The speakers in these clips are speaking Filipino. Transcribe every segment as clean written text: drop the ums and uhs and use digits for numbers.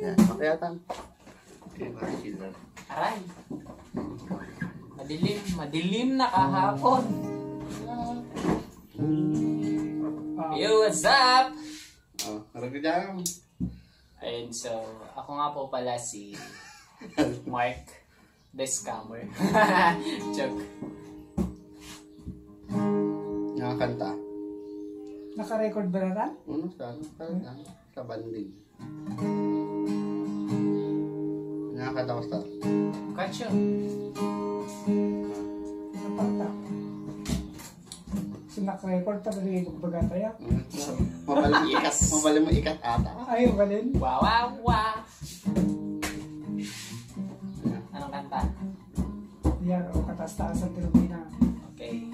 Yan, pakiyatan. Aray. Madilim na kahapon. Yo, what's up? Oh, harap ka dyan. Ayun, so, ako nga po pala si Mark, the scammer. Joke. Nakakanta. Naka-record ba na tan? Sa banding. Nakakanta ko star. Kacho. Napakta. So naka-record pa rin yung baga tayo. Mabali mo ikat ata. Ayaw ba rin? Wow, wow, wow. Anong kanta? Yan, o katas-taas ang Pilipina. Okay.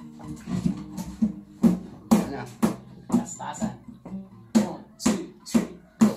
Ano? Taas-taasan. 1, 2, 3, go.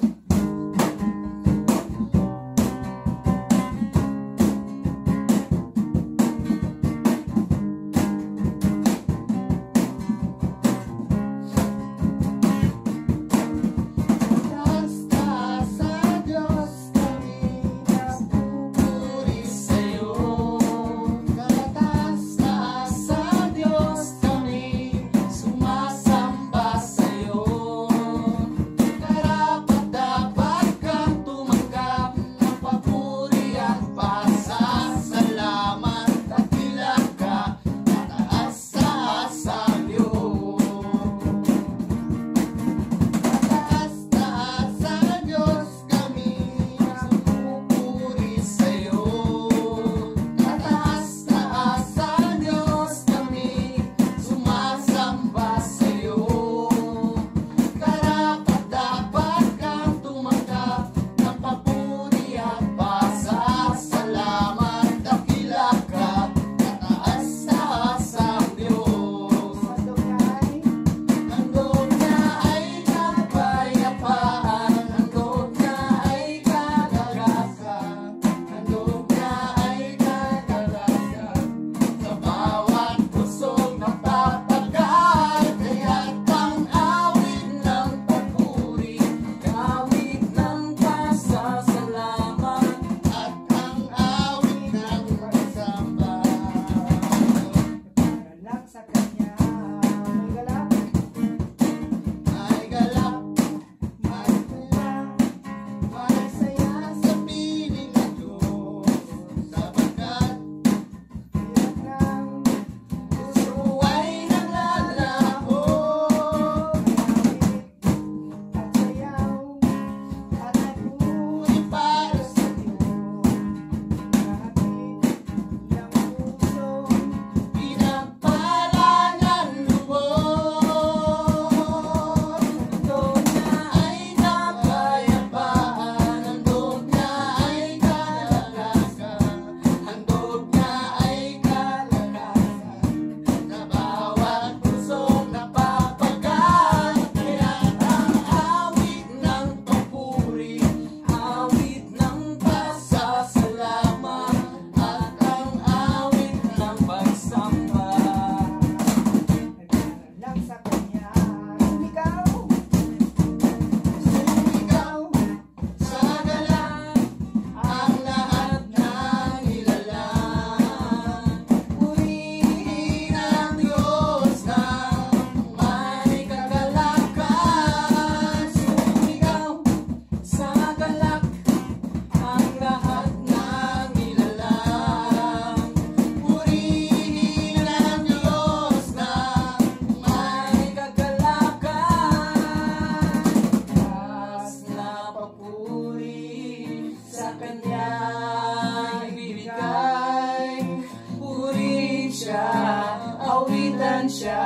Awitan siya,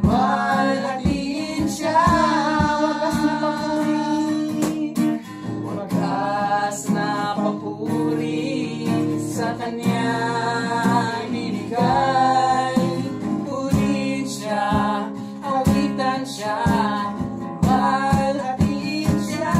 malatin siya, wagas na papuri, wagas na papuri, sa kanya ibibigay. Purin siya, awitan siya, malatin siya,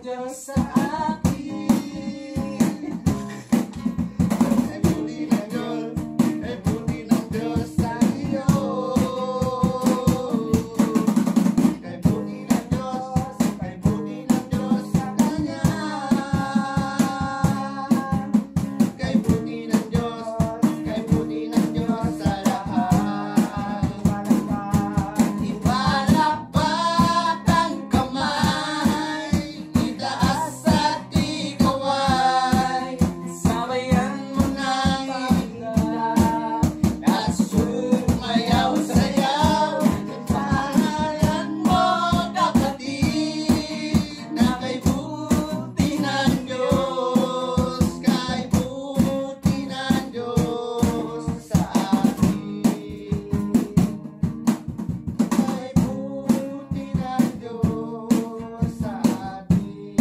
Diyos sa akin. Kay buti ng Diyos, kay buti ng Diyos sa iyo. Kay buti ng Diyos, kay buti ng Diyos sa kanya. Kay buti ng Diyos sa lahat. Ipalakpak ang kamay, itaas at ikaway. Sabayan mo Nang na at sumayaw sayaw ang pangalan mo, kapatid, na kay buti ng Diyos, kay buti ng Diyos sa atin. Kay buti ng Diyos sa atin.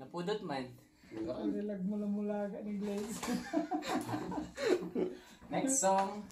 Napudot man. Nilag mula-mula ka ng glaze. Next song.